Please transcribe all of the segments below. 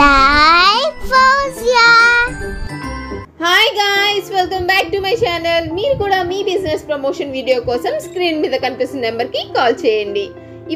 Life Fozia. Hi guys, welcome back to my channel. మీరు కూడా మీ business promotion video కోసం screen మీద కనిపిస్తున్న నెంబర్కి కాల్ చేయండి.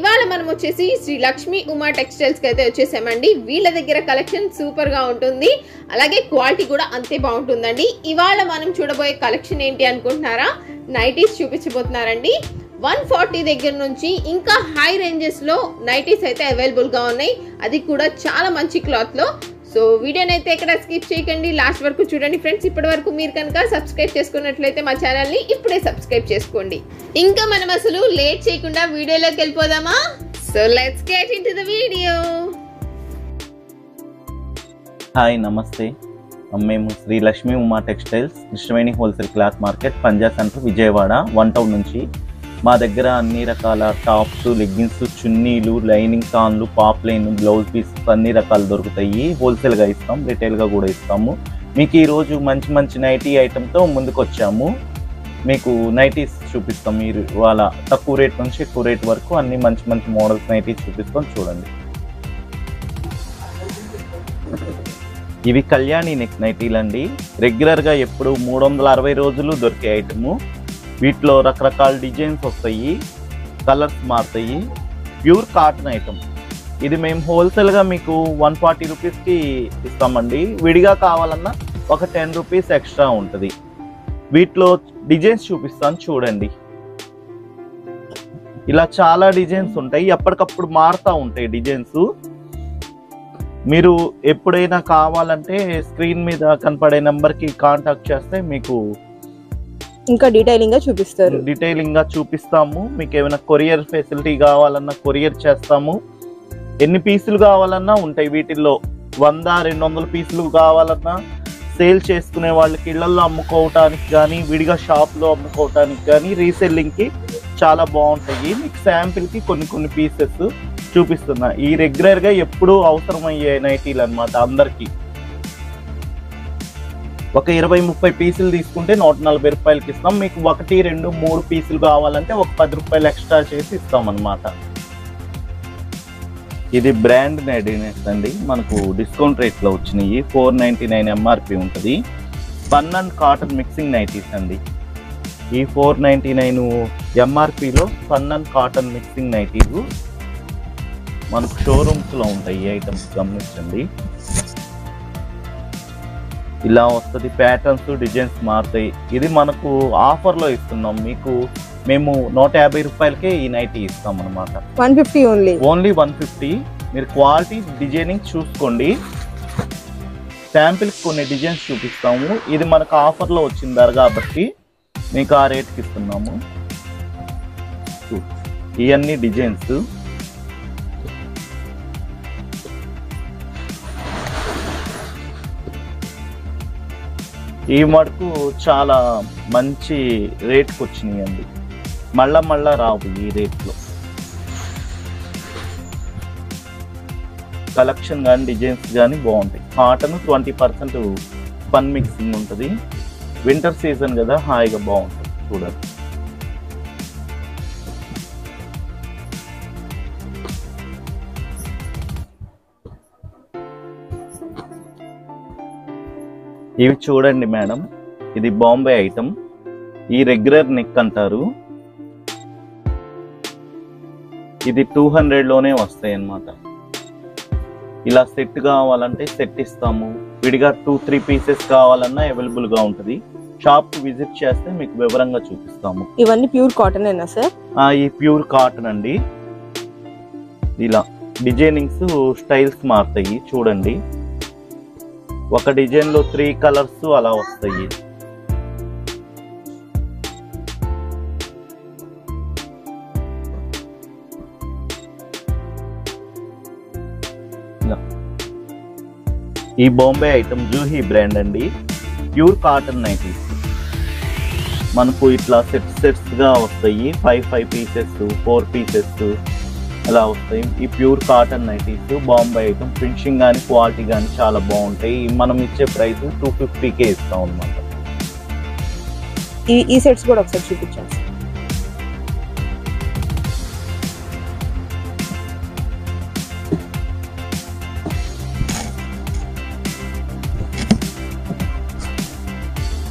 ఇవాళ మనం వచ్చేసి శ్రీ లక్ష్మీ ఉమా టెక్స్టైల్స్కి అయితే వచ్చేసామండి. వీళ్ళ దగ్గర కలెక్షన్ సూపర్గా ఉంటుంది, అలాగే క్వాలిటీ కూడా అంతే బాగుంటుందండి. ఇవాళ మనం చూడబోయే కలెక్షన్ ఏంటి అనుకుంటున్నారా? నైటీస్ చూపించబోతున్నారండి. 140 దగ్గర నుంచి ఇంకా హై రేంజెస్లో నైటీస్ అయితే అవైలబుల్గా ఉన్నాయి, అది కూడా చాలా మంచి క్లాత్లో. సో వీడియోని అయితే ఎక్కడ స్కిప్ చేయకండి, లాస్ట్ వరకు చూడండి ఫ్రెండ్స్. ఇప్పటి వరకు మీరు కనుక సబ్స్క్రైబ్ చేసుకున్నట్లయితే మా ఛానల్ని ఇప్పుడే సబ్స్క్రైబ్ చేసుకోండి. ఇంకా మనం అసలు లేట్ చేయకుండా వీడియోలోకి వెళ్ళిపోదామా? So let's get into the video. Hi, నమస్తే. మేము Sri Lakshmi Uma textiles, Krishnaveni wholesale cloth market, Panja centre, Vijayawada 1 town నుంచి. మా దగ్గర అన్ని రకాల టాప్స్, లెగ్గిన్స్, చున్నీలు, లైనింగ్ తాన్లు, పాప్లైన్, బ్లౌజ్ పీసెస్ అన్ని రకాలు దొరుకుతాయి. హోల్సేల్గా ఇస్తాం, రిటైల్గా కూడా ఇస్తాము. మీకు ఈరోజు మంచి మంచి నైటీ ఐటెంతో ముందుకు వచ్చాము. మీకు నైటీస్ చూపిస్తాం. మీరు వాళ్ళ తక్కువ రేట్ నుంచి ఎక్కువ రేట్ వరకు అన్ని మంచి మంచి మోడల్స్ నైటీస్ చూపిస్తాం. చూడండి, ఇవి కళ్యాణి నెక్ నైటీలు అండి. రెగ్యులర్గా ఎప్పుడు 360 రోజులు దొరికే ఐటము. వీటిలో రకరకాల డిజైన్స్ వస్తాయి, కలర్స్ మారుతాయి. Pure cotton item. ఇది మేము హోల్సేల్గా మీకు 140 రూపీస్కి ఇస్తామండి. విడిగా కావాలన్నా ఒక 10 రూపీస్ ఎక్స్ట్రా ఉంటుంది. వీటిలో డిజైన్స్ చూపిస్తాను చూడండి. ఇలా చాలా డిజైన్స్ ఉంటాయి, ఎప్పటికప్పుడు మారుతూ ఉంటాయి డిజైన్స్. మీరు ఎప్పుడైనా కావాలంటే స్క్రీన్ మీద కనపడే నెంబర్కి కాంటాక్ట్ చేస్తే మీకు ఇంకా డీటెయిలింగ్గా చూపిస్తారు. డీటెయిలింగ్గా చూపిస్తాము. మీకు ఏమైనా కొరియర్ ఫెసిలిటీ కావాలన్నా కొరియర్ చేస్తాము. ఎన్ని పీసులు కావాలన్నా ఉంటాయి. వీటిల్లో 100-200 పీసులు కావాలన్నా, సేల్ చేసుకునే వాళ్ళకి ఇళ్లలో అమ్ముకోవటానికి కానీ, విడిగా షాప్లో అమ్ముకోవటానికి కానీ, రీసెల్లింగ్కి చాలా బాగుంటాయి. మీకు శాంపిల్కి కొన్ని పీసెస్ చూపిస్తున్నా. ఈ రెగ్యులర్గా ఎప్పుడూ అవసరమయ్యే నైటీలు అనమాట అందరికీ. ఒక 20-30 పీసులు తీసుకుంటే 140 రూపాయలకి ఇస్తాం. మీకు 1, 2, 3 పీసులు కావాలంటే ఒక 10 రూపాయలు ఎక్స్ట్రా చేసి ఇస్తాం అన్నమాట. ఇది బ్రాండ్ నైటీస్ అండి, మనకు డిస్కౌంట్ రేట్లో వచ్చినాయి. 499 ఎంఆర్పి ఉంటుంది. Spun and cotton mixing nighties అండి. ఈ 499 ఎంఆర్పిలో స్పన్ అండ్ కాటన్ మిక్సింగ్ నైటీలు మనకు షోరూమ్స్లో ఉంటాయి. ఈ ఐటమ్స్ గమనించండి. ఇలా వస్తుంది. ప్యాటర్న్స్, డిజైన్స్ మారుతాయి. ఇది మనకు ఆఫర్లో ఇస్తున్నాం. మీకు మేము 150 రూపాయలకే ఈ నైటీ ఇస్తాం అనమాట. 150 ఓన్లీ 150. మీరు క్వాలిటీ, డిజైనింగ్ చూసుకోండి. శాంపిల్కి కొన్ని డిజైన్స్ చూపిస్తాము. ఇది మనకు ఆఫర్లో వచ్చిందారు కాబట్టి మీకు ఆ రేట్కి ఇస్తున్నాము. ఇవన్నీ డిజైన్స్. ఈ మటుకు చాలా మంచి రేట్కి వచ్చినాయి అండి. మళ్ళా రావు ఈ రేట్లో. కలెక్షన్ కానీ డిజైన్స్ కానీ బాగుంటాయి. కాటన్ 20% స్పన్ మిక్సింగ్ ఉంటుంది. వింటర్ సీజన్ కదా, హాయిగా బాగుంటుంది. చూడండి, ఇవి చూడండి మేడం. ఇది బాంబే ఐటమ్. ఈ రెగ్యులర్ నెక్ అంటారు. ఇది 200లోనే వస్తాయి అన్నమాట. ఇలా సెట్ కావాలంటే సెట్ ఇస్తాము. విడిగా 2-3 పీసెస్ కావాలన్నా అవైలబుల్గా ఉంటుంది. షాప్కి విజిట్ చేస్తే మీకు వివరంగా చూపిస్తాము. ఇవన్నీ ప్యూర్ కాటన్ ఏనా సార్? ఈ ప్యూర్ కాటన్ అండి. ఇలా డిజైనింగ్స్, స్టైల్స్ మారుతాయి. చూడండి, ఒక డిజైన్లో 3 కలర్స్ అలా వస్తాయి. ఈ బాంబే ఐటమ్ జూహీ బ్రాండ్ అండి. ప్యూర్ కాటన్ నైటీస్ మనకు ఇట్లా సెట్స్గా వస్తాయి. 5 పీసెస్, 4 పీసెస్ అలా వస్తాయి. ఈ pure cotton nighties Bombay item. Finishing కానీ క్వాలిటీ కానీ చాలా బాగుంటాయి. మనం ఇచ్చే ప్రైస్ 250కే ఇస్తాం అన్నమాట. ఈ సెట్స్ కూడా ఒకసారి చూపించండి.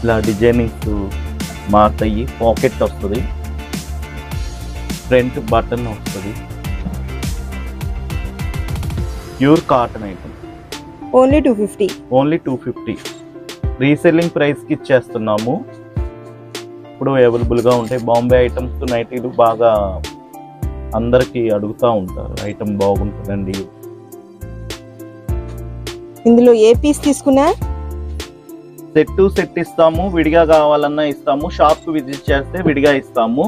ఇలా డిజైనింగ్స్ మారుతాయి. పాకెట్ వస్తుంది, ఫ్రంట్ బటన్ వస్తుంది. Pure cotton item. Only 250. Only 250. Reselling ప్రైస్కి ఇచ్చేస్తున్నాము. ఇప్పుడు అవైలబుల్గా ఉంటాయి. బాంబే ఐటమ్స్ నైటీలు బాగా అందరికీ అడుగుతూ ఉంటారు. ఐటమ్ బాగుంటుందండి. ఇందులో ఏ పీస్ తీసుకున్నా సెట్ ఇస్తాము, విడిగా కావాలన్నా ఇస్తాము. షాప్కి విజిట్ చేస్తే విడిగా ఇస్తాము.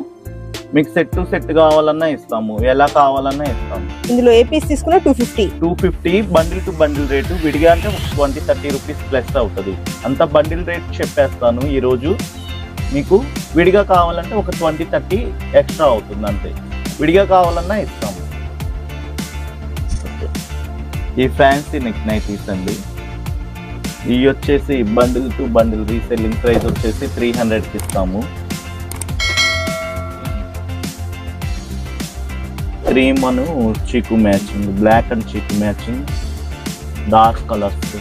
మీకు సెట్ కావాలన్నా ఇస్తాము, ఎలా కావాలన్నా ఇస్తాము. ఇందులో ఏ పీస్ తీసుకున్నా 250. Bundle to bundle rate. విడిగా అంటే 20-30 రూపీస్ ప్లస్ అవుతుంది. అంత బండిల్ రేట్ చెప్పేస్తాను ఈరోజు. మీకు విడిగా కావాలంటే ఒక 20-30 ఎక్స్ట్రా అవుతుంది అంతే. విడిగా కావాలన్నా ఇస్తాము. ఈ ఫ్యాన్సీ నెక్ నైటీస్ అండి. ఇవి వచ్చేసి bundle to bundle reselling price వచ్చేసి 300కి ఇస్తాము. క్రీమ్ అను చీకు మ్యాచింగ్, బ్లాక్ అండ్ చీకు మ్యాచింగ్, డార్క్ కలర్స్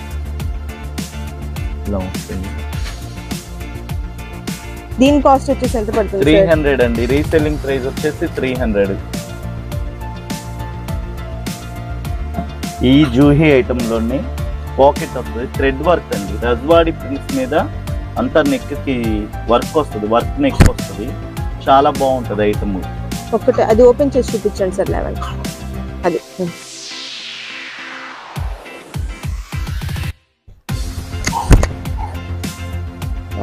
ఇలా వస్తుంది. దీని కాస్ట్ వచ్చేసి ఎంత పడుతుంది? 300 అండి. రీసెల్లింగ్ ప్రైస్ వచ్చేసి 300. ఈ జూహీ ఐటెంలోనే పాకెట్ వస్తుంది, థ్రెడ్ వర్క్ అండి. రజ్వాడి ప్రింట్స్ మీద అంతా నెక్కి వర్క్ వస్తుంది, వర్క్ నెక్ వస్తుంది. చాలా బాగుంటుంది ఐటమ్. ఒకటి అది ఓపెన్ చేసి చూపించండి సార్. 11 అది.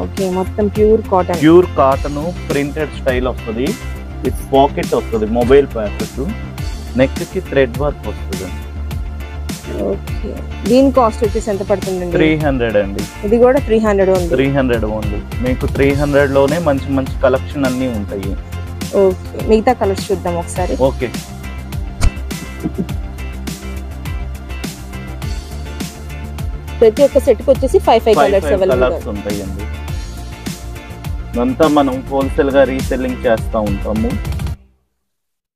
ఓకే, మొత్తం ప్యూర్ కాటన్ ప్రింటెడ్ స్టైల్ వస్తుంది. విత్ పాకెట్ వస్తుంది, మొబైల్ ప్యాకెట్. నెక్ కి థ్రెడ్ వర్క్ వస్తుంది. ఓకే, దీని కాస్ట్ వచ్చేసి ఎంత పడుతుందండి? 300 అండి. ఇది కూడా 300 ఉంది. 300 ఓన్లీ. మీకు 300 లోనే మంచి కలెక్షన్ అన్ని ఉంటాయి. ఓకే, మిగతా కలర్స్ చూద్దాం ఒకసారి. ఓకే, ప్రతి ఒక్క సెట్ కి వచ్చేసి 5 కలర్స్ కలర్స్ ఉంటాయండి. అంతా మనం హోల్సేల్ గా రీసెల్లింగ్ చేస్తూ ఉంటాము.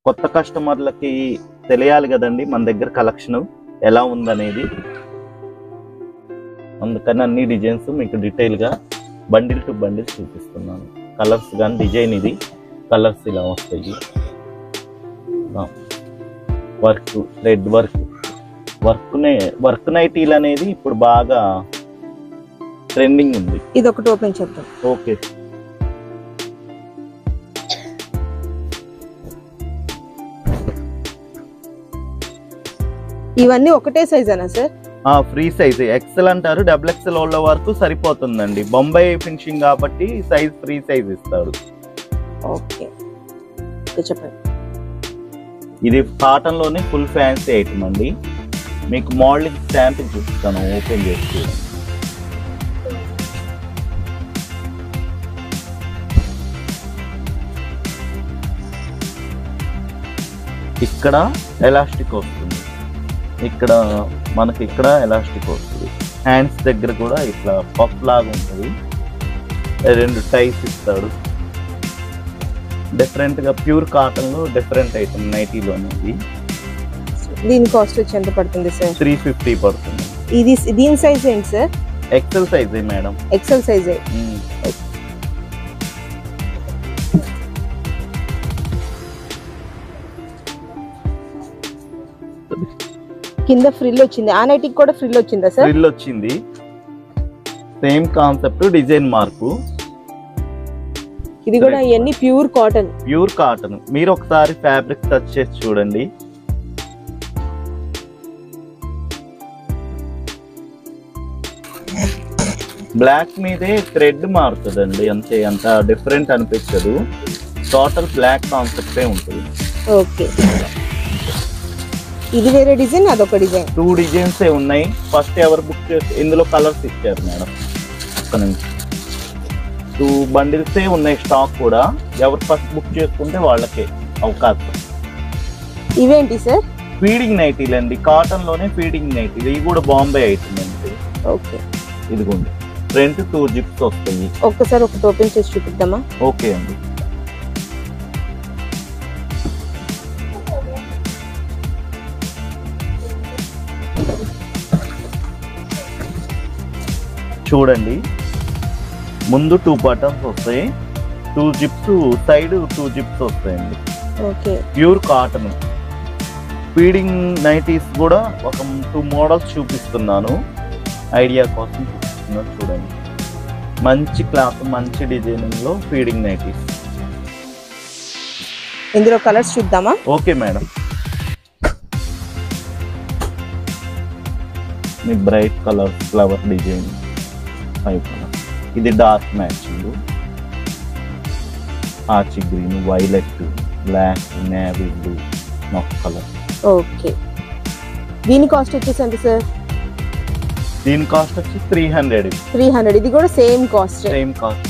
కొత్త కస్టమర్లకి తెలియాలి కదండి మన దగ్గర కలెక్షన్ ఎలా ఉందనేది. అందుకని అన్ని డిజైన్స్ మీకు డీటెయిల్ గా బండిల్ టు బండిల్ చూపిస్తున్నాను. కలర్స్ కానీ డిజైన్ ఇది, కలర్స్ ఇలా వస్తాయి. వర్క్, థ్రెడ్ వర్క్ నైటీలు అనేది ఇప్పుడు బాగా ట్రెండింగ్ ఉంది. ఇది ఒకటి ఓపెన్ చేద్దాం. ఓకే, ఇవన్నీ ఒకటే సైజేనా సార్? Free size. ఎక్సెల్ అంటారు, XXL వాళ్ళ వరకు సరిపోతుందండి. బొంబాయి ఫినిషింగ్ కాబట్టి సైజ్ ఫ్రీ సైజ్ ఇస్తారు. ఓకే, చెప్పండి. ఇది కాటన్ లోనే ఫుల్ ఫ్యాన్సీ ఐటమ్ అండి. మీకు మోడలింగ్ స్టాంప్ చూపిస్తాను, ఓపెన్ చేసి. ఇక్కడ ఎలాస్టిక్ వస్తుంది, ఇక్కడ మనకి ఇక్కడ ఎలాస్టిక్ వస్తుంది. హ్యాండ్స్ దగ్గర కూడా ఇట్లా పఫ్ లాగా ఉంటుంది. 2 టైస్ ఇస్తాడు. డిఫరెంట్ గా ప్యూర్ కాటన్ లో డిఫరెంట్ ఐటమ్ నైటీలో అనేది. దీని కాస్ట్ వచ్చి ఎంత పడుతుంది సార్? 350 పడుతుంది. ఇది దీని సైజ్ ఏంటి సార్? ఎక్సెల్ సైజే మేడం. ఎక్సెల్ సైజే. కింద ఫ్రిల్ వచ్చింది. ఆ నైటీకి కూడా ఫ్రిల్ వచ్చిందా సార్? ఫ్రిల్ వచ్చింది. సేమ్ కాన్సెప్ట్, డిజైన్ మార్పు. ఇది కూడా ఇవన్నీ ప్యూర్ కాటన్. మీరు ఒకసారి ఫ్యాబ్రిక్ టచ్ చేసి చూడండి. బ్లాక్ మీదే థ్రెడ్ మారుతుందండి, అంతే. అంత డిఫరెంట్ అనిపించదు. టోటల్ బ్లాక్ కాన్సెప్టే ఉంటుంది. ఓకే, ఇది వేరే డిజైన్, అదొక డిజైన్. 2 డిజైన్స్ ఉన్నాయి. ఫస్ట్ ఎవరు బుక్ చేస్తే ఇందులో కలర్స్ ఇచ్చారు మేడం. ఒక్క నిమిషం. 2 బండిల్సే ఉన్నాయి స్టాక్ కూడా. ఎవరు ఫస్ట్ బుక్ చేసుకుంటే వాళ్ళకే అవకాశం. ఇవేంటి సార్? ఫీడింగ్ నైటీలు అండి, కాటన్ లోనే ఫీడింగ్ నైటీలు. ఇవి కూడా బాంబే ఐటమ్ అండి. ఓకే, ఇదిగోండి. ఫ్రంట్ 2 జిప్స్ వస్తాయి. ఒక్కసారి ఒకటి ఓపెన్ చేసి చూపిద్దామా? ఓకే అండి. చూడండి, ముందు 2 బటన్స్ వస్తాయి, 2 జిప్స్ సైడ్ 2 జిప్స్ వస్తాయండి. Okay, pure cotton. Feeding nighties కూడా ఒక 2 మోడల్స్ చూపిస్తున్నాను, ఐడియా కోసం చూపిస్తున్నాను. చూడండి, మంచి క్లాత్, మంచి డిజైనింగ్ లో ఫీడింగ్ నైటీస్. ఇందులో కలర్స్ చూద్దామా? Okay madam. మీ bright colour flower design 5 colours. ఇది డార్క్ మ్యాచింగ్, ఆచి green, violet, black, navy blue, నొక్క కలర్. ఓకే, దీని కాస్ట్ వచ్చేసి ఎంత సార్? దీని కాస్ట్ వచ్చి 300. 300. ఇది కూడా same cost. Same cost.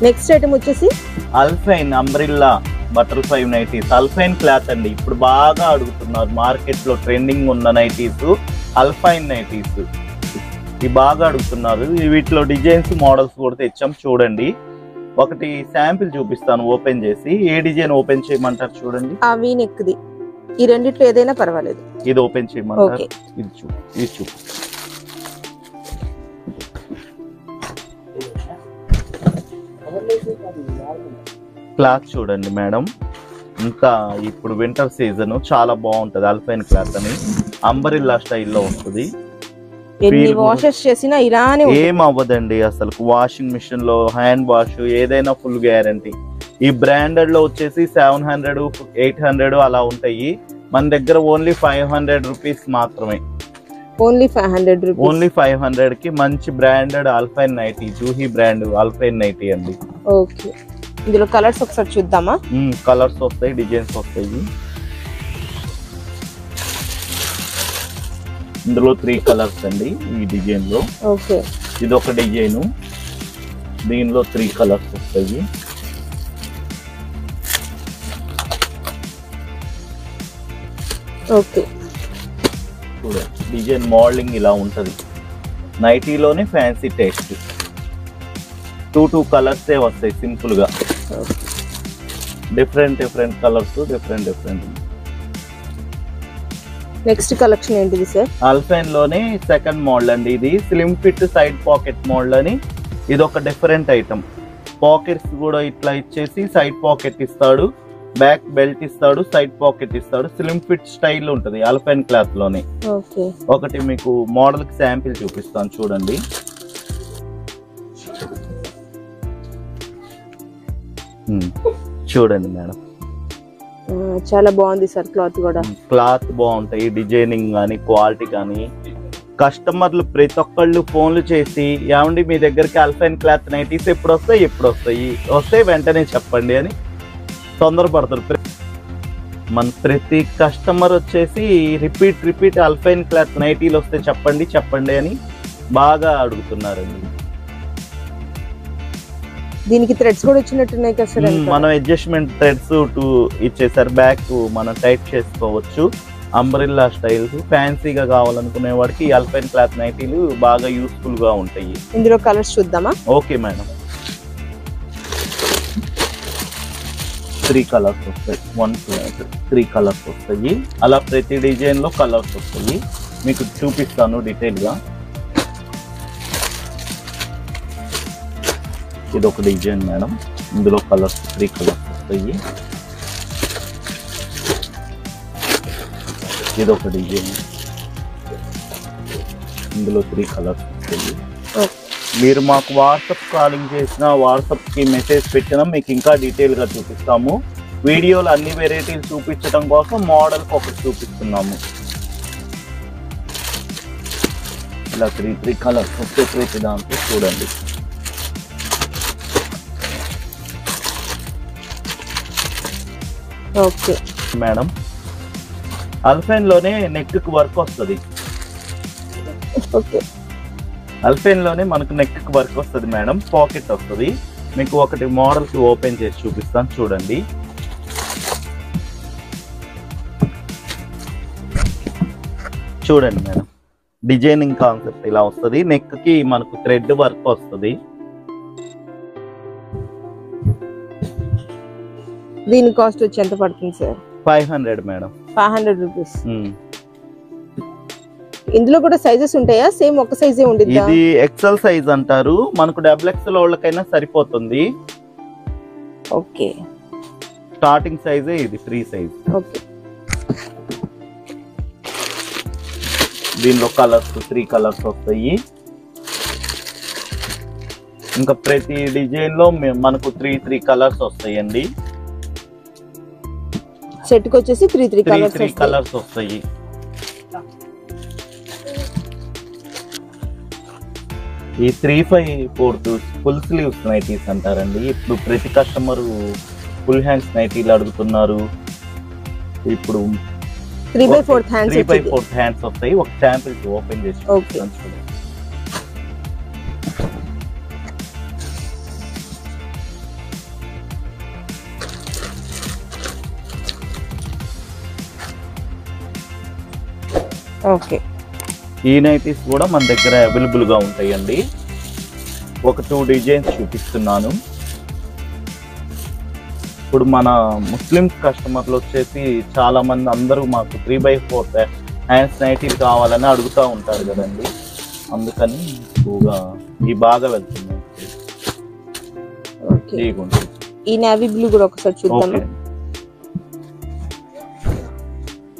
Next item వచ్చేసి alpine umbrella butterfly nighties. Alpine cloth అండి, ఇప్పుడు బాగా అడుగుతున్నారు మార్కెట్ లో, ట్రెండింగ్ ఉన్న నైటీస్ అల్ఫైన్ నైటీస్. ఇవి బాగా అడుగుతున్నారు. వీటిలో డిజైన్స్ మోడల్స్ కూడా తెచ్చాం. చూడండి, ఒకటి శాంపిల్ చూపిస్తాను ఓపెన్ చేసి. ఏ డిజైన్ ఓపెన్ చేయమంటారు? చూడండి, ఆ వీ నెక్ ది. ఈ రెండిట్లో ఏదైనా పర్వాలేదు. ఇది ఓపెన్ చేయమంటారు? ఓకే, ఇది ఇది చూ. క్లాత్ చూడండి మేడం, ఇంకా ఇప్పుడు వింటర్ సీజన్ చాలా బాగుంటది. అల్ఫైన్ క్లాత్ అని అంబరిల్లా స్టైల్లో వస్తుంది. ఎన్ని వాషెస్ చేసినా ఇలానే ఏం అవ్వదండి అసలు. వాషింగ్ మిషన్ లో హ్యాండ్ వాష్ ఏదైనా ఫుల్ గ్యారంటీ. ఈ బ్రాండెడ్ లో వచ్చేసి 700, 800 అలా ఉంటాయి. మన దగ్గర ఓన్లీ 500 రూపీస్ మాత్రమే. Only 500 rupees. ఓన్లీ 500 కి మంచి branded alpine nighty, Juhi brand alpine nighty అండి. ఓకే, ఇందులో కలర్స్ ఒకసారి చూద్దామా? కలర్స్ వస్తాయి, డిజైన్స్ వస్తాయి. ఇందులో 3 కలర్స్ అండి ఈ డిజైన్ లో. ఓకే, ఇది ఒక డిజైన్, దీనిలో 3 కలర్స్ వస్తాయి. ఓకే, చూడండి, డిజైన్ మోడలింగ్ ఇలా ఉంటది. నైటీలోనే ఫ్యాన్సీ టేస్ట్. 2 కలర్స్ వస్తాయి సింపుల్ గా. Different colours, different. Next collection ఏంటిది సార్? అల్ఫైన్ లోనే సెకండ్ మోడల్ అండి. ఇది slim fit side pocket model అని. ఇది ఒక డిఫరెంట్ ఐటమ్. పాకెట్స్ కూడా ఇట్లా ఇచ్చేసి సైడ్ పాకెట్ ఇస్తాడు, బ్యాక్ బెల్ట్ ఇస్తాడు, సైడ్ పాకెట్ ఇస్తాడు. స్లిమ్ ఫిట్ స్టైల్ ఉంటది అల్ఫైన్ క్లాత్ లోనే. ఓకే, ఒకటి మీకు మోడల్ కి శాంపిల్ చూపిస్తాను చూడండి. చూడండి మేడం, చాలా బాగుంది సార్. క్లాత్ కూడా, క్లాత్ బాగుంటాయి, డిజైనింగ్ కానీ క్వాలిటీ కానీ. కస్టమర్లు ప్రతి ఒక్కళ్ళు ఫోన్లు చేసి, ఏమండి మీ దగ్గరికి అల్ఫైన్ క్లాత్ నైటీస్ ఎప్పుడు వస్తాయి, వస్తే వెంటనే చెప్పండి అని తొందరపడతారు. మన ప్రతి కస్టమర్ వచ్చేసి రిపీట్ అల్ఫైన్ క్లాత్ నైటీలు వస్తే చెప్పండి అని బాగా అడుగుతున్నారండి. దీనికి థ్రెడ్స్ కూడా వచ్చినట్టున్నాయి కదా సార్? మనం అడ్జస్ట్మెంట్ థ్రెడ్స్ 2 ఇచ్చేసారు. బ్యాక్ మనం టైట్ చేసుకోవచ్చు. అంబ్రిల్లా స్టైల్స్ ఫ్యాన్సీగా కావాలనుకునే వాడికి అల్ఫైన్ క్లాత్ నైటీలు బాగా యూస్ఫుల్ గా ఉంటాయి. ఇందులో కలర్స్ చూద్దామా? ఓకే మేడం, 3 కలర్స్ వస్తాయి. 1 2 3 కలర్స్ వస్తాయి. అలా ప్రతి డిజైన్ లో కలర్స్ వస్తాయి. మీకు చూపిస్తాను డీటెయిల్ గా. ఇది ఒక డిజైన్ మేడం, ఇందులో కలర్స్ 3 కలర్స్ వస్తాయి. ఇది ఒక డిజైన్, ఇందులో 3 కలర్స్ వస్తాయి. మీరు మాకు వాట్సాప్ కాలింగ్ చేసినా, వాట్సాప్ కి మెసేజ్ పెట్టినా మీకు ఇంకా డీటెయిల్ గా చూపిస్తాము. వీడియోలో అన్ని వెరైటీలు చూపించడం కోసం మోడల్ ఒకటి చూపిస్తున్నాము. ఇలా 3 కలర్స్ వస్తే ప్రతి దాంట్లో చూడండి. ఓకే మేడం, అల్ఫైన్ లోనే నెక్ కి వర్క్ వస్తుంది. ఓకే, అల్ఫైన్ లోనే మనకు నెక్ కి వర్క్ వస్తుంది మేడం. పాకెట్ వస్తుంది. మీకు ఒకటి మోడల్ కి ఓపెన్ చేసి చూపిస్తాను చూడండి. చూడండి మేడం, డిజైనింగ్ కాన్సెప్ట్ ఇలా వస్తుంది. నెక్ కి మనకు థ్రెడ్ వర్క్ వస్తుంది. దీని కాస్ట్ వచ్చి ఎంత పడుతుంది సార్? 500 మేడం. 500 రూపీస్. ఇందులో కూడా సైజెస్ ఉంటాయా? సేమ్ ఒక సైజే ఉండిద్దా? ఇది ఎక్సెల్ సైజ్ అంటారు, మనకు డబుల్ ఎక్సెల్ వాళ్ళకైనా సరిపోతుంది. ఓకే, స్టార్టింగ్ సైజే ఇది, ఫ్రీ సైజ్. ఓకే. దీనిలో కలర్స్ 3 కలర్స్ వస్తాయి. ఇంకా ప్రతి డిజైన్ లో మనకు 3 కలర్స్ వస్తాయండి. సెట్ కి వచ్చేసి 3 కలర్స్ వస్తాయి. ఈ 3/4 ఫుల్ స్లీవ్స్ నైటీస్ అంటారండి. ఇప్పుడు ప్రతి కస్టమర్ ఫుల్ హ్యాండ్స్ నైటీలు అడుగుతున్నారు. ఇప్పుడు 3/4 హ్యాండ్స్ వస్తాయి. ఒక శాంపిల్ ఓపెన్ చేసి చూడండి. ఓకే, ఈ నైటీస్ కూడా మన దగ్గర అవైలబుల్ గా ఉంటాయండి. ఒక 2 డిజైన్స్ చూపిస్తున్నాను. ఇప్పుడు మన ముస్లిమ్స్ కస్టమర్లు వచ్చేసి చాలా మంది అందరూ మాకు 3/4 హ్యాండ్స్ నైటీలు కావాలని అడుగుతూ ఉంటారు కదండి, అందుకని ఎక్కువగా ఈ బాగా వెళ్తున్నాయి. ఈ నేవీ బ్లూ కూడా ఒకసారి చూద్దాం.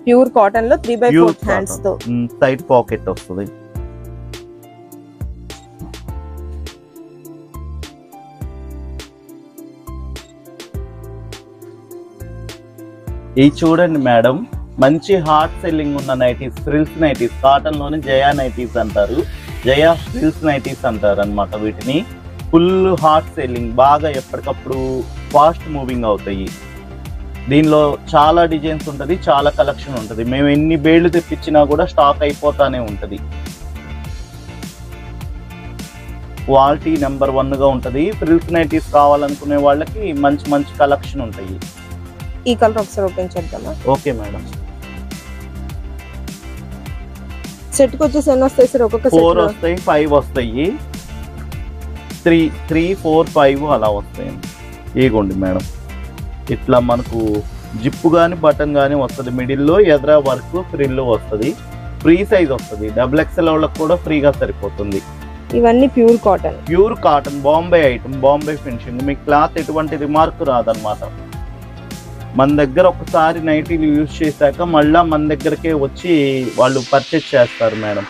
ప్యూర్ కాటన్ లో 3/4 హ్యాండ్స్ తో సైడ్ పాకెట్ వస్తుంది. ఈ చూడండి మేడం, మంచి హాట్ సెల్లింగ్ ఉన్న నైటీస్, ఫ్రిల్స్ నైటీస్. కాటన్ లోని జయా నైటీస్ అంటారు, జయా ఫ్రిల్స్ నైటీస్ అంటారు అన్నమాట. వీటిని ఫుల్ హాట్ సెల్లింగ్, బాగా ఎప్పటికప్పుడు ఫాస్ట్ మూవింగ్ అవుతాయి. దీనిలో చాలా డిజైన్స్ ఉంటుంది, చాలా కలెక్షన్ ఉంటుంది. మేము ఎన్ని బేళ్లు తెప్పించినా కూడా స్టాక్ అయిపోతానే ఉంటుంది. క్వాలిటీ నెంబర్ 1 గా ఉంటుంది. ఫ్రిల్స్ నైటీస్ కావాలనుకునే వాళ్ళకి మంచి మంచి కలెక్షన్ ఉంటాయి. ఈ కలర్ ఒకసారి ఓపెన్ చేద్దామా? Okay madam. సెట్ కి వచ్చేసి ఎన్ని వస్తాయి సార్? ఒక్కొక్క 4 వస్తాయి, 5 వస్తాయి, 3, 4, 5 అలా వస్తాయి. ఇగోండి మేడం, ఇట్లా మనకు జిప్పు కానీ బటన్ కానీ వస్తుంది. మిడిల్లో ఎదరా వర్క్ ఫ్రిల్ వస్తుంది. ఫ్రీ సైజ్ వస్తుంది. డబుల్ ఎక్స్ఎల్ వాళ్ళకి కూడా ఫ్రీగా సరిపోతుంది. ఇవన్నీ pure cotton, pure cotton, Bombay item, Bombay finishing. మీ క్లాత్ ఎటువంటి రిమార్క్ రాదనమాట. మన దగ్గర ఒకసారి నైటీలు యూజ్ చేశాక మళ్ళా మన దగ్గరకే వచ్చి వాళ్ళు పర్చేస్ చేస్తారు మేడం.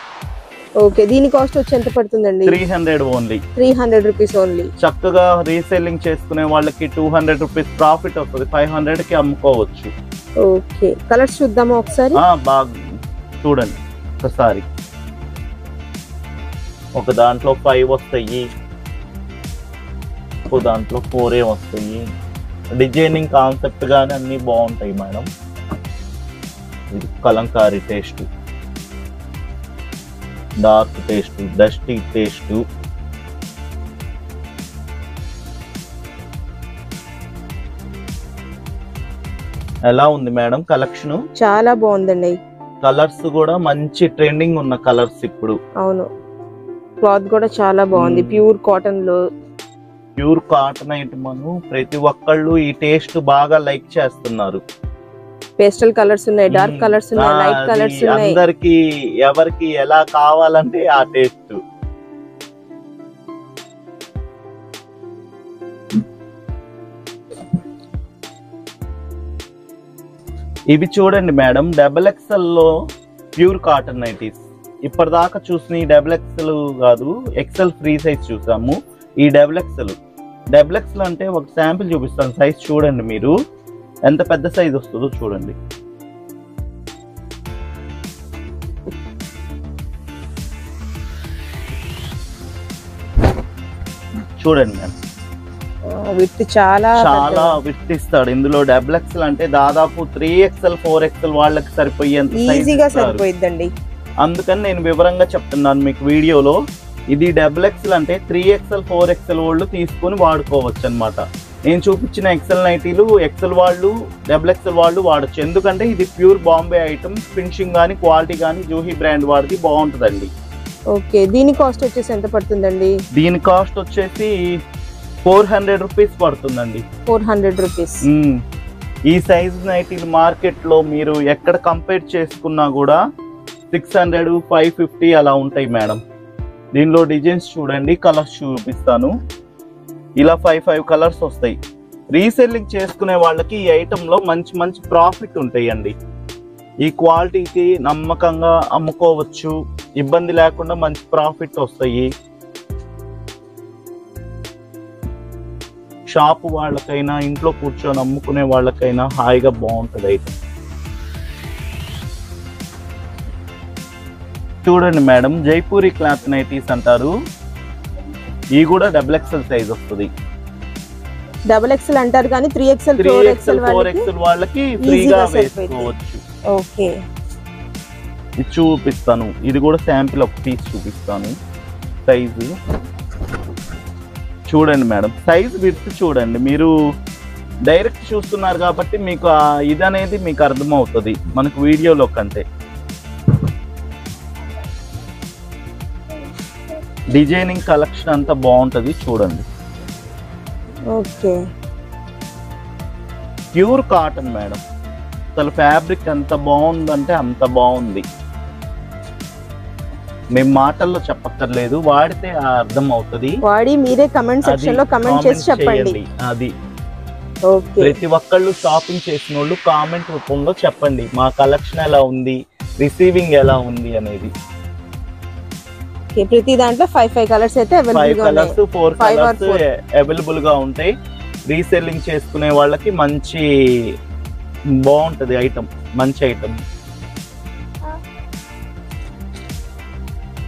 ఓకే, దీని కాస్ట్ వచ్చి ఎంత పడుతుందండి? 300 ఓన్లీ. 300 rupees only. చక్కగా రీసెల్లింగ్ చేసుకునే వాళ్ళకి 200 రూపీస్ ప్రాఫిట్ వస్తుంది. 500 కి అమ్ముకోవచ్చు. ఓకే, కలర్స్ చూద్దామా ఒకసారి? బాగా చూడండి ఒకసారి. ఒక దాంట్లో 5 వస్తాయి, ఒక దాంట్లో 4 వస్తాయి. డిజైనింగ్ కాన్సెప్ట్ గానీ అన్ని బాగుంటాయి మేడం. ఇది Kalamkari taste, dark taste, dusty taste. ఎలా ఉంది మేడం కలెక్షన్? చాలా బాగుందండి. కలర్స్ కూడా మంచి ట్రెండింగ్ ఉన్న కలర్స్ ఇప్పుడు. అవును, క్లాత్ కూడా చాలా బాగుంది. ప్యూర్ కాటన్ లో, ప్యూర్ కాటన్ ఐటమ్. ప్రతి ఒక్కళ్ళు ఈ టేస్ట్ బాగా లైక్ చేస్తున్నారు. పేస్టల్ కలర్స్ ఉన్నాయి, డార్క్ కలర్స్ ఉన్నాయి, లైట్ కలర్స్ ఉన్నాయి. అందరికి ఎవరికి ఎలా కావాలంటే ఆ టేస్ట్. ఇవి చూడండి మేడం, డబుల్ ఎక్స్ఎల్ లో ప్యూర్ కాటన్ నైటీస్. ఇప్పటిదాకా చూసిన ఈ డబుల్ ఎక్స్ఎల్ కాదు, ఎక్స్ఎల్ ఫ్రీ సైజ్ చూసాము. ఈ డబుల్ ఎక్స్ఎల్ అంటే ఒక శాంపిల్ చూపిస్తాను. సైజ్ చూడండి మీరు, ఎంత పెద్ద సైజ్ వస్తుందో చూడండి. చూడండి మేడం, విత్ చాలా విత్ ఇస్తాడు. ఇందులో డబుల్ ఎక్స్ఎల్ అంటే దాదాపు 3XL 4XL వాళ్ళకి సరిపోయేంత ఈజీగా సరిపోయిద్దండి. అందుకని నేను వివరంగా చెప్తున్నాను మీకు వీడియోలో. ఇది డబుల్ ఎక్స్ఎల్ అంటే 3XL 4XL వాళ్ళు తీసుకొని వాడుకోవచ్చు అనమాట. నేను చూపించిన ఎక్సెల్ నైటీలు ఎక్సెల్ వాళ్ళు, డబుల్ ఎక్సెల్ వాళ్ళు వాడచ్చు. ఎందుకంటే ఇది ప్యూర్ బాంబే ఐటమ్. ఫినిషింగ్ కానీ క్వాలిటీ కానీ జూహీ బ్రాండ్ వాడిది బాగుంటుందండి. ఓకే, దీని కాస్ట్ వచ్చేసి ఎంత పడుతుందండి? దీని కాస్ట్ వచ్చేసి 400 రూపీస్ పడుతుందండి. 400 రూపీస్. ఈ సైజ్ నైటీలు మార్కెట్ లో మీరు ఎక్కడ కంపేర్ చేసుకున్నా కూడా 600, 550 అలా ఉంటాయి మేడం. దీనిలో డిజైన్స్ చూడండి, కలర్స్ చూపిస్తాను. ఇలా 5 కలర్స్ వస్తాయి. రీసెల్లింగ్ చేసుకునే వాళ్ళకి ఈ ఐటెంలో మంచి మంచి ప్రాఫిట్ ఉంటాయండి. ఈ క్వాలిటీకి నమ్మకంగా అమ్ముకోవచ్చు, ఇబ్బంది లేకుండా మంచి ప్రాఫిట్ వస్తాయి. షాప్ వాళ్ళకైనా ఇంట్లో కూర్చొని అమ్ముకునే వాళ్ళకైనా హాయిగా బాగుంటుంది ఐటమ్. చూడండి మేడం, జైపూరి క్లాత్ నైటీస్ అంటారు. ఇవి కూడా XXL సైజ్ వస్తుంది. XXL అంటారు కానీ 3XL 4XL వాళ్ళకి ఫ్రీగా వేసుకోవచ్చు. ఓకే, ఇది చూపిస్తాను. ఇది కూడా శాంపిల్ ఒక పీస్ చూపిస్తాను. సైజు చూడండి మేడం, సైజ్ విడ్త్ చూడండి. మీరు డైరెక్ట్ చూస్తున్నారు కాబట్టి మీకు ఇది అనేది మీకు అర్థమవుతుంది మనకు వీడియోలో కంటే. డిజైనింగ్ కలెక్షన్ అంతా బాగుంటది చూడండి. Okay, pure cotton madam. అసలు ఫ్యాబ్రిక్ ఎంత బాగుందంటే అంత బాగుంది. మేము మాటల్లో చెప్పక్కర్లేదు, వాడితే అర్థం అవుతుంది. వాడి మీరే కమెంట్ సెక్షన్ లో కమెంట్ చేసి చెప్పండి. అది ఓకే, ప్రతి ఒక్కళ్ళు షాపింగ్ చేసిన వాళ్ళు కామెంట్ రూపంలో చెప్పండి మా కలెక్షన్ ఎలా ఉంది, రిసీవింగ్ ఎలా ఉంది అనేది. ప్రతి దాంట్లో 5 కలర్స్ అయితే 5 కలర్స్ 4 కలర్స్ అవైలబుల్ గా ఉంటాయి. రీసెల్లింగ్ చేసుకునే వాళ్ళకి మంచి బాగుంటది ఐటమ్, మంచి ఐటమ్.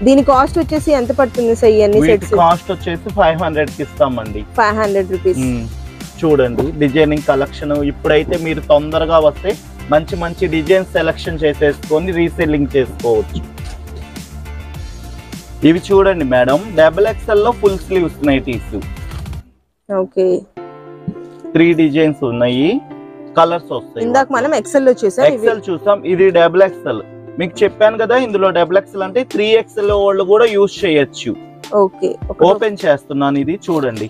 దీని కాస్ట్ వచ్చేసి ఎంత పడుతుంది సార్? ఇవన్నీ సెట్స్ కాస్ట్ వచ్చేసి 500 కి ఇస్తామండి. 500 రూపీస్. చూడండి డిజైనింగ్ కలెక్షన్. ఇప్పుడైతే మీరు తొందరగా వస్తే మంచి మంచి డిజైన్ సెలెక్షన్ చేసేసుకొని రీసెల్లింగ్ చేసుకోవచ్చు. ఇవి చూడండి మేడం, XXL లో full sleeves nighties. Okay, 3 designs ఉన్నాయి, కలర్స్ వస్తాయి. ఇందాక మనం XL లో చూసాం, ఇది XXL. మీకు చెప్పాను కదా, ఇందులో XXL అంటే 3XL వాళ్ళు కూడా యూజ్ చేయొచ్చు. ఓకే, ఓపెన్ చేస్తున్నాను. ఇది చూడండి,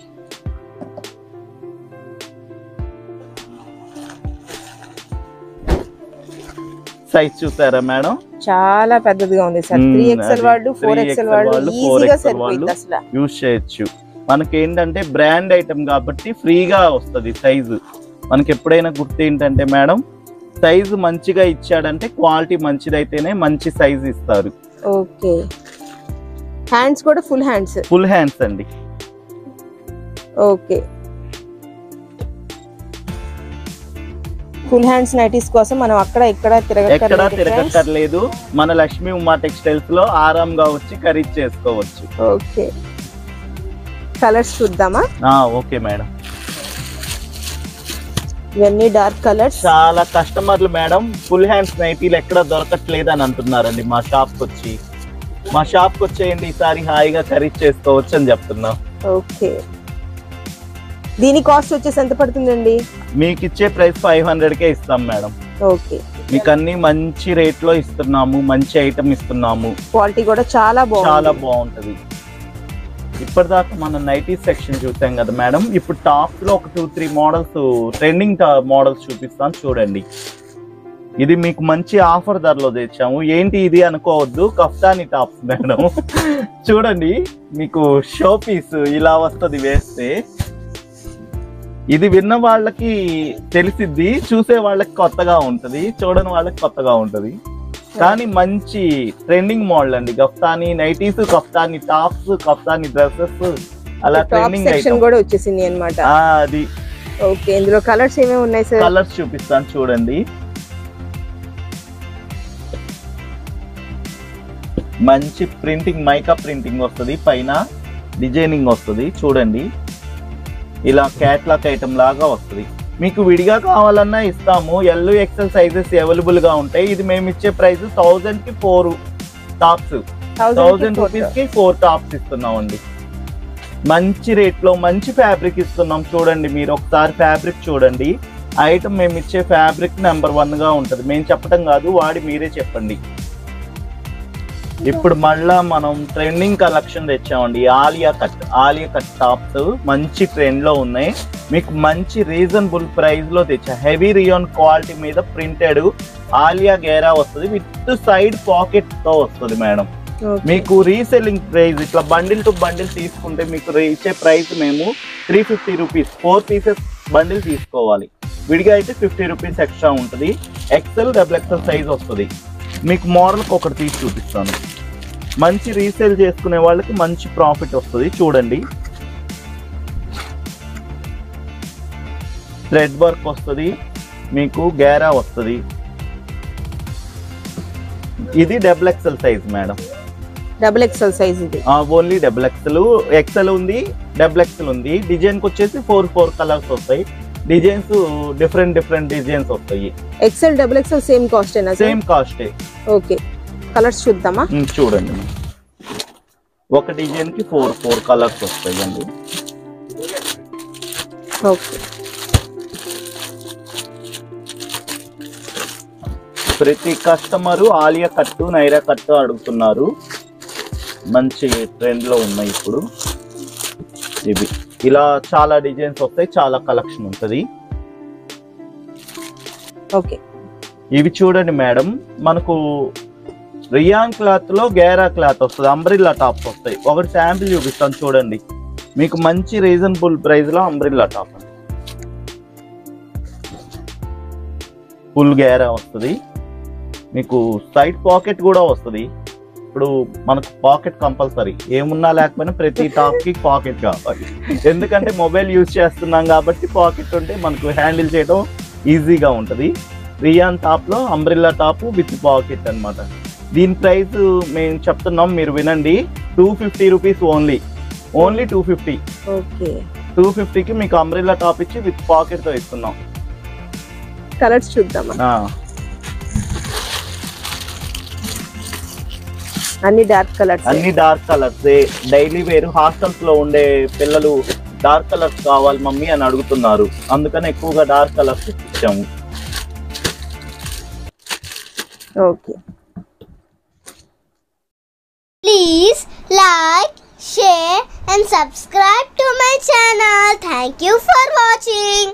సైజ్ చూసారా మేడం? చాలా పెద్దదిగా ఉంది సార్. 3XL వాళ్ళు 4XL వాళ్ళు ఈజీగా సరిపోతుంది, అసలు యూజ్ చేయొచ్చు. మనకి ఏంటంటే బ్రాండ్ ఐటమ్ కాబట్టి ఫ్రీగా వస్తుంది సైజు. మనకి ఎప్పుడైనా గుర్తు ఏంటంటే మేడం, సైజు మంచిగా ఇచ్చాడంటే క్వాలిటీ మంచిదైతేనే మంచి సైజు ఇస్తారు. ఓకే, హ్యాండ్స్ కూడా ఫుల్ హ్యాండ్స్ అండి. ఓకే, ఫుల్ హ్యాండ్స్ నైటీస్ కోసం మనం అక్కడ ఇక్కడ తిరగక్కర్లేదు. మన లక్ష్మీ ఉమా టెక్స్టైల్స్ లో ఆరాంగా వచ్చి ఖరీదు చేసుకోవచ్చు. ఓకే, కలర్స్ చూద్దామా? ఓకే మేడం, ఇవన్నీ డార్క్ కలర్స్. చాలా కస్టమర్లు మేడం ఫుల్ హ్యాండ్స్ నైటీలు ఎక్కడ దొరకట్లేదు అని అంటున్నారండి. మా షాప్ కి వచ్చేయండి, ఈసారి హాయిగా ఖరీదు చేసుకోవచ్చు అని చెప్తున్నాం. ఓకే, దీని కాస్ట్ వచ్చేసి ఎంత పడుతుందండి? మీకు ఇచ్చే ప్రైస్ 500కే ఇస్తాం మేడం. ఓకే, మీకు అన్ని మంచి రేట్ లో ఇస్తున్నాము, మంచి ఐటమ్ ఇస్తున్నాము. క్వాలిటీ కూడా చాలా బాగుంటది. ఇప్పటిదాకా మనం నైటీ సెక్షన్ చూసాం కదా మేడం. ఇప్పుడు టాప్ లో ఒక 2-3 మోడల్స్, ట్రెండింగ్ మోడల్స్ చూపిస్తాను చూడండి. ఇది మీకు మంచి ఆఫర్ ధరలో తెచ్చాము. ఏంటి ఇది అనుకోవద్దు, కఫ్తానీ టాప్స్ మేడం. చూడండి, మీకు షో పీస్ ఇలా వస్తుంది వేస్తే. ఇది విన్న వాళ్ళకి తెలిసిద్ది, చూసే వాళ్ళకి కొత్తగా ఉంటది, చూడని వాళ్ళకి కొత్తగా ఉంటది. కానీ మంచి ట్రెండింగ్ మోడల్ అండి. కఫ్తానీ నైటీస్, కఫ్తానీ టాప్స్, కఫ్తానీ డ్రెస్సెస్ అలా ట్రెండింగ్ సెక్షన్ కూడా వచ్చేసింది అన్నమాట. అది ఓకే, ఇందులో కలర్స్ ఏమేమి ఉన్నాయి సార్? కలర్స్ చూపిస్తాను చూడండి. మంచి ప్రింటింగ్, మైకా ప్రింటింగ్ వస్తుంది, పైన డిజైనింగ్ వస్తుంది చూడండి. ఇలా క్యాట్లాగ్ ఐటమ్ లాగా వస్తుంది. మీకు విడిగా కావాలన్నా ఇస్తాము. XL సైజెస్ అవైలబుల్ గా ఉంటాయి. ఇది మేము ఇచ్చే ప్రైస్ 1000 కి 4 టాప్స్, 1000 రూపీస్ కి 4 టాప్స్ ఇస్తున్నామండి. మంచి రేట్ లో మంచి ఫ్యాబ్రిక్ ఇస్తున్నాం. చూడండి, మీరు ఒకసారి ఫ్యాబ్రిక్ చూడండి. ఐటమ్ మేము ఇచ్చే ఫ్యాబ్రిక్ నెంబర్ 1 గా ఉంటది. మేము చెప్పడం కాదు, వాడి మీరే చెప్పండి. ఇప్పుడు మళ్ళా మనం ట్రెండింగ్ కలెక్షన్ తెచ్చామండి. ఆలియా కట్ టాప్స్ మంచి ట్రెండ్ లో ఉన్నాయి. మీకు మంచి రీజనబుల్ ప్రైస్ లో తెచ్చా. హెవీ రియాన్ క్వాలిటీ మీద ప్రింటెడ్ ఆలియా గేరా వస్తుంది. విత్ సైడ్ పాకెట్ తో వస్తుంది మేడం. మీకు రీసెల్లింగ్ ప్రైస్ ఇట్లా బండిల్ టు బండిల్ తీసుకుంటే మీకు ఇచ్చే ప్రైస్ మేము 350 రూపీస్ 4 పీసెస్ బండిల్ తీసుకోవాలి. విడిగా అయితే 50 రూపీస్ ఎక్స్ట్రా ఉంటుంది. XL XXL సైజ్ వస్తుంది. మీకు మోడల్కి ఒకటి తీసి చూపిస్తాను. మంచి రీసేల్ చేసుకునే వాళ్ళకి మంచి ప్రాఫిట్ వస్తుంది. చూడండి, థ్రెడ్ వర్క్ వస్తుంది, మీకు గేరా వస్తుంది. ఇది XXL size madam. XXL size ఇది ఓన్లీ XXL. XL ఉంది, XXL ఉంది. డిజైన్ కి వచ్చేసి 4 కలర్స్ వస్తాయి. డిజైన్స్ డిఫరెంట్ డిజైన్స్ వస్తాయి. XL XXL సేమ్ కాస్ట్ ఏనా? సేమ్ కాస్టే. ఓకే, కలర్స్ చూద్దామా? చూడండి, ఒక డిజైన్ కి 4 కలర్స్ వస్తాయి అండి. ఓకే, ప్రతి కస్టమరు ఆలియా కట్టు నైరా కట్టు అడుగుతున్నారు. మంచి ట్రెండ్ లో ఉన్నాయి ఇప్పుడు ఇవి. ఇలా చాలా డిజైన్స్ వస్తాయి, చాలా కలెక్షన్ ఉంటుంది. ఓకే, ఇవి చూడండి మేడం, మనకు రియాన్ క్లాత్ లో గేరా క్లాత్ వస్తుంది. అంబ్రిల్లా టాప్స్ వస్తాయి. ఒకటి శాంపిల్ చూపిస్తాను చూడండి. మీకు మంచి రీజనబుల్ ప్రైస్ లో అంబ్రిల్లా టాప్ ఫుల్ గేరా వస్తుంది. మీకు సైడ్ పాకెట్ కూడా వస్తుంది. ఇప్పుడు మనకు పాకెట్ కంపల్సరీ, ఏమున్నా లేకపోయినా ప్రతి టాప్ కి పాకెట్ కావాలి. ఎందుకంటే మొబైల్ యూజ్ చేస్తున్నాం కాబట్టి పాకెట్ ఉంటే మనకు హ్యాండిల్ చేయడం ఈజీగా ఉంటుంది. రియాన్ టాప్ లో అంబ్రిల్లా టాప్ విత్ పాకెట్ అన్నమాట. దీని ప్రైస్ మేము చెప్తున్నాం, మీరు వినండి. 250 రూపీస్ ఓన్లీ 250. ఓకే, 250కి మీకు అంబ్రిల్లా టాప్ ఇచ్చి విత్ పాకెట్ తో ఇస్తున్నాం. కలర్స్ చూద్దామా? అన్ని dark colours. Daily wear hostels లో ఉండే పిల్లలు డార్క్ కలర్స్ కావాలి మమ్మీ అని అడుగుతున్నారు. అందుకని ఎక్కువగా డార్క్ కలర్స్ ఇచ్చాము. Okay, Please like, share and subscribe to my channel. Thank you for watching.